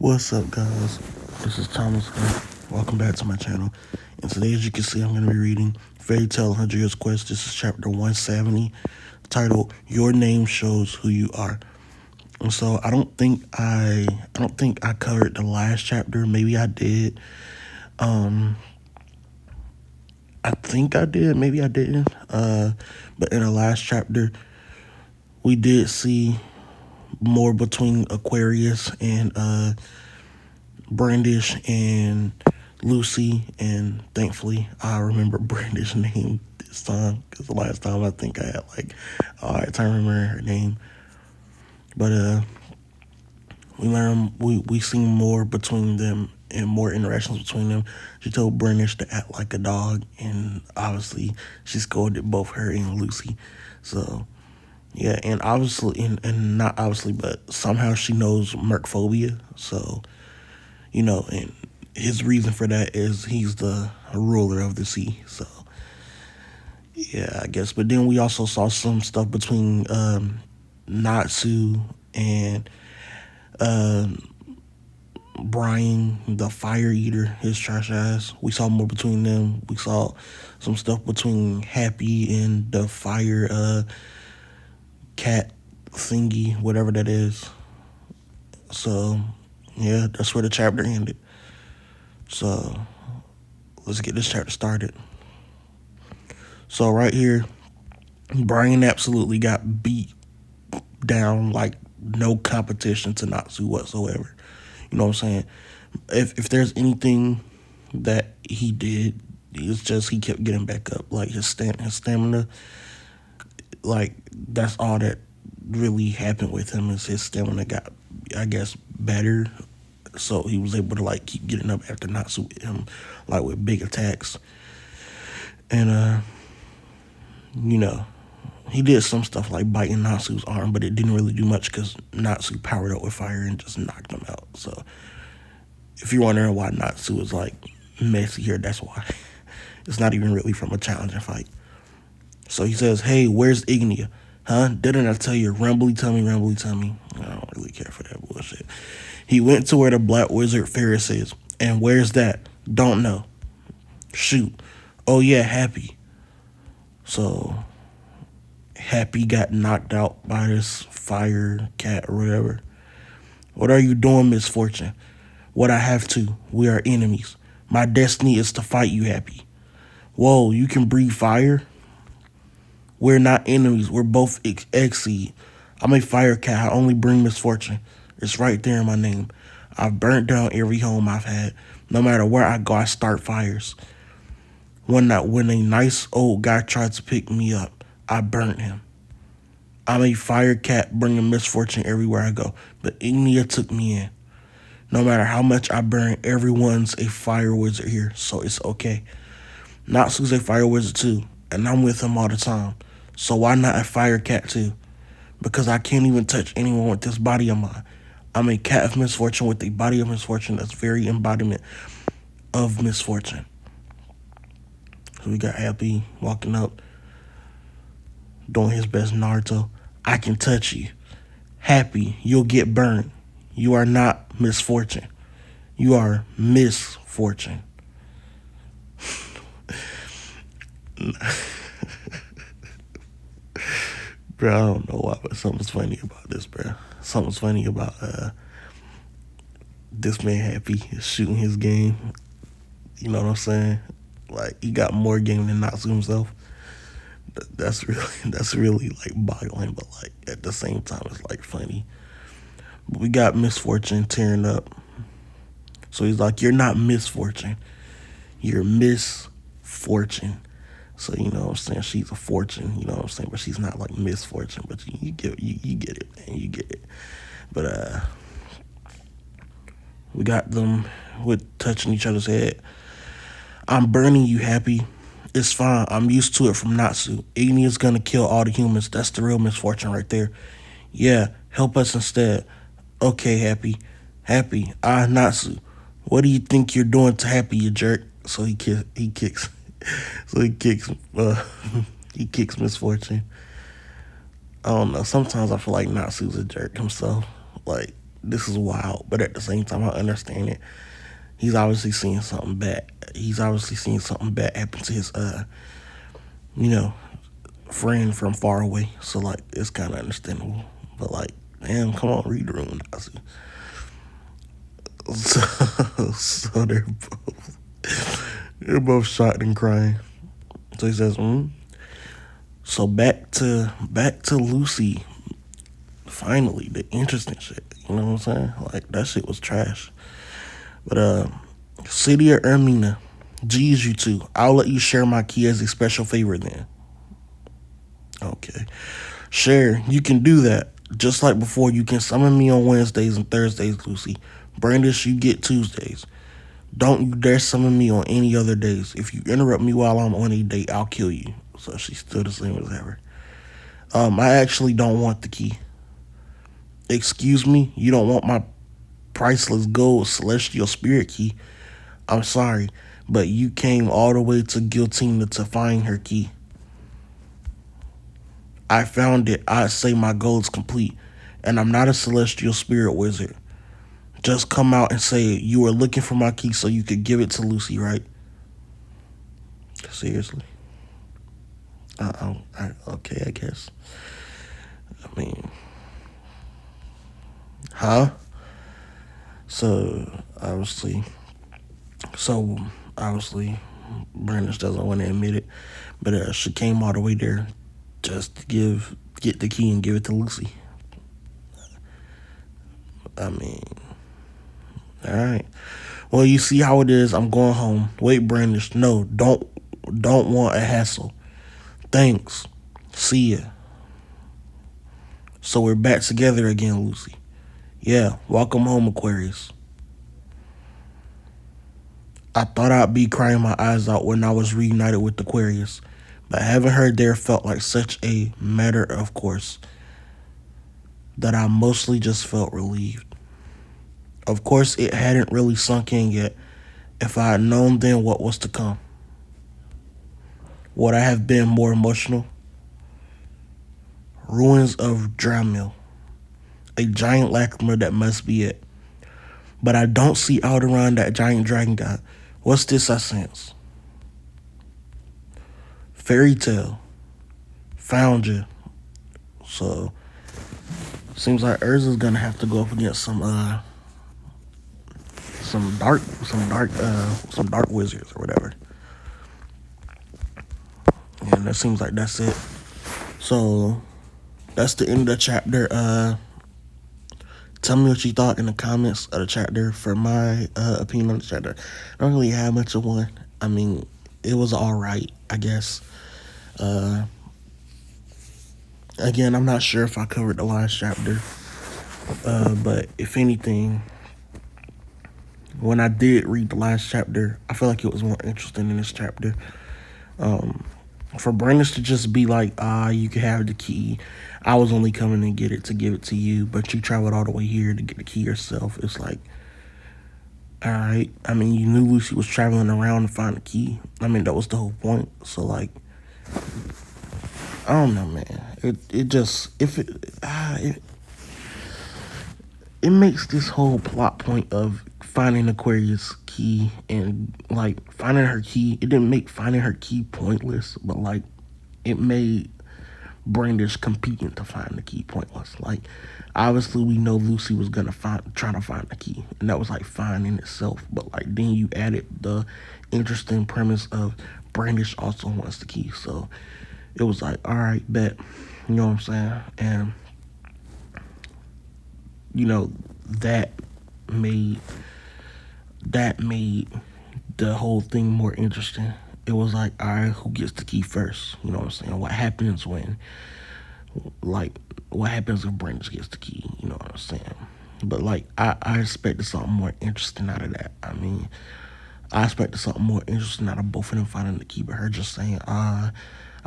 What's up, guys? This is Thomas. Welcome back to my channel. And today, as you can see, I'm going to be reading Fairy Tale 100 Years Quest. This is chapter 170, titled "Your Name Shows Who You Are." And so I don't think I covered the last chapter. Maybe I did. I think I did. Maybe I didn't. But in the last chapter, we did see more between Aquarius and Brandish and Lucy, and thankfully I remember Brandish's name this time, because the last time I think I had like a hard time remembering her name. But we seen more between them and more interactions between them. She told Brandish to act like a dog, and obviously she scolded both her and Lucy. So yeah, and obviously and not obviously, but somehow she knows mercphobia. So and his reason for that is he's the ruler of the sea. So yeah, I guess. But then we also saw some stuff between Natsu and Brian, the fire eater, his trash ass. We saw more between them. We saw some stuff between Happy and the fire cat thingy, whatever that is. So yeah, that's where the chapter ended. So let's get this chapter started. So right here, Brian absolutely got beat down like no competition to Natsu whatsoever. You know what I'm saying? If there's anything that he did, it's just he kept getting back up. Like his stamina, like that's all that really happened with him, is his stamina got, I guess, better. So he was able to like keep getting up after Natsu hit him like with big attacks. And he did some stuff like biting Natsu's arm, but it didn't really do much because Natsu powered up with fire and just knocked him out. So if you're wondering why Natsu is like messy here, that's why. It's not even really from a challenging fight. So he says, "Hey, where's Ignia? Huh? Didn't I tell you? Rumbly tummy, rumbly tummy." I don't really care for that bullshit. "He went to where the Black Wizard Ferris is." "And where's that?" "Don't know." "Shoot." "Oh yeah, Happy." So Happy got knocked out by this fire cat or whatever. "What are you doing, Misfortune?" "What I have to. We are enemies. My destiny is to fight you, Happy." "Whoa, you can breathe fire?" "We're not enemies. We're both Exceed. I'm a fire cat. I only bring misfortune. It's right there in my name. I've burnt down every home I've had. No matter where I go, I start fires. When a nice old guy tried to pick me up, I burnt him. I'm a fire cat bringing misfortune everywhere I go. But Ignia took me in. No matter how much I burn, everyone's a fire wizard here, so it's okay. Natsu's a fire wizard too, and I'm with him all the time. So why not a fire cat too? Because I can't even touch anyone with this body of mine. I'm a cat of misfortune with a body of misfortune that's very embodiment of misfortune." So we got Happy walking up, doing his best Naruto. "I can touch you. Happy, you'll get burned. You are not misfortune. You are misfortune." Bro, I don't know why, but something's funny about this, bro. Something's funny about this man Happy shooting his game. You know what I'm saying? Like, he got more game than Natsu himself. That's really like boggling, but like at the same time it's like funny. But we got Misfortune tearing up. So he's like, "You're not misfortune. You're misfortune." So you know what I'm saying? She's a fortune, you know what I'm saying? But she's not like misfortune, but you get it, man. You get it. But we got them with touching each other's head. "I'm burning you, Happy. It's fine. I'm used to it from Natsu. Ignia's gonna kill all the humans. That's the real misfortune right there. Yeah, help us instead." "Okay, Happy. Happy, Natsu. What do you think you're doing to Happy, you jerk?" So he kicks he kicks Misfortune. I don't know. Sometimes I feel like Natsu's a jerk himself. Like, this is wild, but at the same time, I understand it. He's obviously seeing something bad. He's obviously seeing something bad happen to his, you know, friend from far away. So like, it's kind of understandable. But like, damn, come on, read the room, Natsu. So they're both shocked and crying. So he says, So back to Lucy. Finally, the interesting shit. You know what I'm saying? Like that shit was trash. But City of Ermina, G's you two. I'll let you share my key as a special favor then. Okay. Share, you can do that. Just like before, you can summon me on Wednesdays and Thursdays, Lucy. Brandish, you get Tuesdays. Don't you dare summon me on any other days. If you interrupt me while I'm on a date, I'll kill you. So she's still the same as ever. I actually don't want the key. Excuse me? You don't want my priceless gold celestial spirit key? I'm sorry, but you came all the way to Guiltina to find her key. I found it. I say my goal is complete, and I'm not a celestial spirit wizard. Just come out and say you were looking for my key so you could give it to Lucy, right? Seriously? Okay, I guess. I mean, huh? So obviously, so obviously, Brandish doesn't want to admit it, but she came all the way there just to get the key and give it to Lucy. I mean, all right. Well, you see how it is. I'm going home. Wait, Brandish. No, don't want a hassle. Thanks. See ya. So we're back together again, Lucy. Yeah, welcome home, Aquarius. I thought I'd be crying my eyes out when I was reunited with Aquarius, but having her there felt like such a matter of course that I mostly just felt relieved. Of course, it hadn't really sunk in yet. If I had known then what was to come, would I have been more emotional? Ruins of Dramil. A giant lacrima that must be it. But I don't see out around that giant dragon god. What's this I sense? Fairy tale. Found you. So seems like ERZA's gonna have to go up against some dark wizards or whatever. And that seems like that's it. So that's the end of the chapter. Tell me what you thought in the comments of the chapter. For my opinion on the chapter, I don't really have much of one. I mean, it was all right, I guess. Again, I'm not sure if I covered the last chapter, but if anything, when I did read the last chapter, I feel like it was more interesting in this chapter. For Brandish to just be like, you can have the key. I was only coming to get it to give it to you, but you traveled all the way here to get the key yourself. It's like, all right. I mean, you knew Lucy was traveling around to find the key. I mean, that was the whole point. So like, I don't know, man. It makes this whole plot point of finding Aquarius' key and like finding her key. It didn't make finding her key pointless, but like it made Brandish competing to find the key pointless. Like obviously we know Lucy was gonna try to find the key, and that was like fine in itself. But like then you added the interesting premise of Brandish also wants the key, so it was like, all right, bet. You know what I'm saying? And you know, that made the whole thing more interesting. It was like, all right, who gets the key first? You know what I'm saying? What happens if Brandish gets the key? You know what I'm saying? But like, I expected something more interesting out of that. I mean, I expected something more interesting out of both of them finding the key, but her just saying, I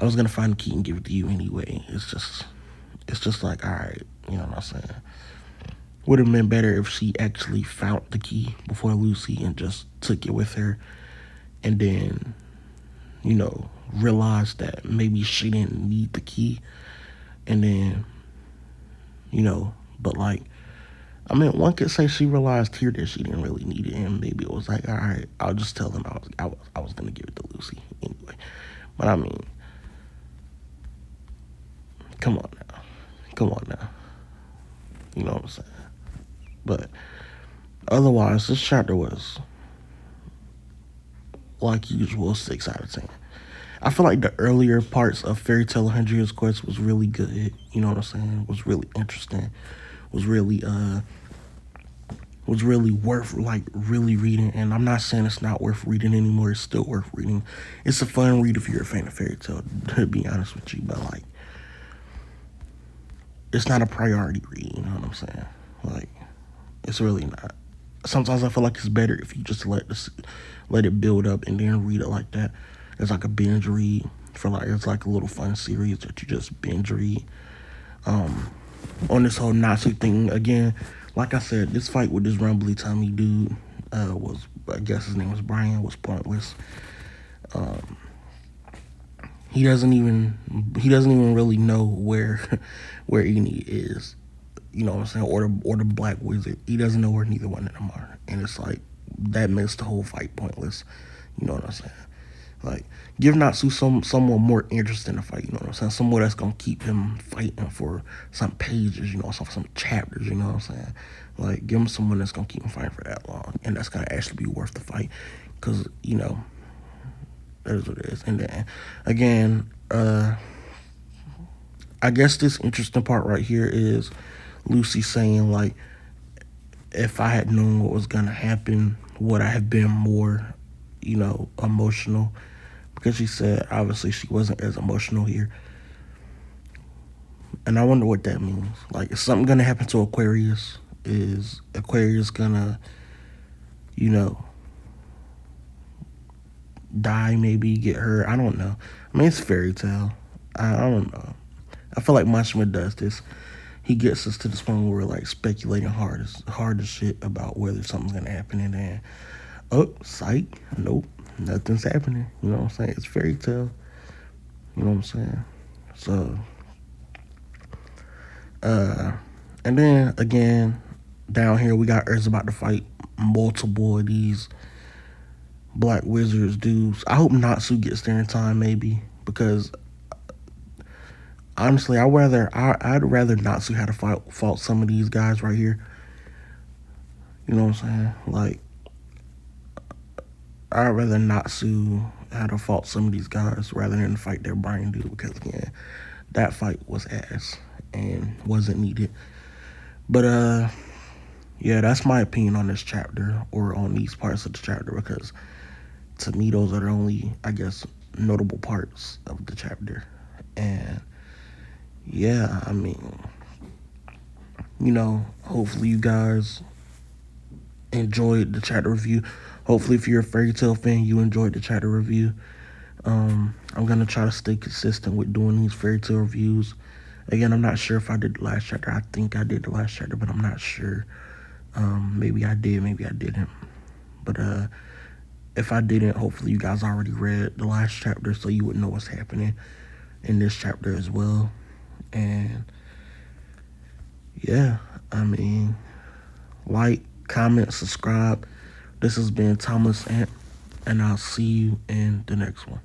was gonna find the key and give it to you anyway. It's just like, all right, you know what I'm saying? Would have been better if she actually found the key before Lucy and just took it with her, and then, you know, realized that maybe she didn't need the key, and then, you know, but like, I mean, one could say she realized here that she didn't really need it, and maybe it was like, all right, I'll just tell them I was gonna give it to Lucy anyway. But I mean, come on now, come on now, you know what I'm saying? But otherwise, this chapter was like usual 6 out of 10. I feel like the earlier parts of Fairy Tale 100 Years Quest was really good. You know what I'm saying? Was really interesting. Was really was really worth like really reading. And I'm not saying it's not worth reading anymore. It's still worth reading. It's a fun read if you're a fan of Fairy Tale. To be honest with you, but like it's not a priority read. You know what I'm saying? Like it's really not. Sometimes I feel like it's better if you just let it build up and then read it like that. It's like a binge read for like it's like a little fun series that you just binge read. On this whole Natsu thing again, like I said, this fight with this rumbly tummy dude was I guess his name was Brian was pointless. He doesn't even really know where where Eni is. You know what I'm saying? Or the Black Wizard. He doesn't know where neither one of them are. And it's like that makes the whole fight pointless. You know what I'm saying? Like, give Natsu someone more interested in the fight, you know what I'm saying? Someone that's gonna keep him fighting for some pages, you know, some chapters, you know what I'm saying? Like, give him someone that's gonna keep him fighting for that long and that's gonna actually be worth the fight. Cause, you know, that is what it is. And then again, I guess this interesting part right here is Lucy saying like if I had known what was gonna happen, would I have been more, emotional? Because she said obviously she wasn't as emotional here, and I wonder what that means. Like, is something gonna happen to Aquarius? Is Aquarius gonna, you know, die? Maybe get hurt? I don't know. I mean, it's fairy tale. I don't know. I feel like Mashima does this. He gets us to this point where we're like speculating hard as shit about whether something's gonna happen, and then oh, psych, nope, nothing's happening. You know what I'm saying? It's fairy tale. You know what I'm saying? So, and then again, down here we got ERZA about to fight multiple of these Black Wizards dudes. I hope Natsu gets there in time, maybe, because honestly, I'd rather Natsu had to fought some of these guys right here. You know what I'm saying? Like, I'd rather Natsu had to fought some of these guys rather than fight their Brian dude, because again, that fight was ass and wasn't needed. But yeah, that's my opinion on this chapter or on these parts of the chapter, because to me those are the only, I guess, notable parts of the chapter. And yeah, I mean, hopefully you guys enjoyed the chapter review. Hopefully, if you're a fairy tale fan, you enjoyed the chapter review. I'm gonna try to stay consistent with doing these fairy tale reviews. Again, I'm not sure if I did the last chapter. I think I did the last chapter, but I'm not sure. Maybe I did, maybe I didn't. But if I didn't, hopefully you guys already read the last chapter, so you would know what's happening in this chapter as well. And yeah, I mean, like, comment, subscribe. This has been Thomas Ant, and I'll see you in the next one.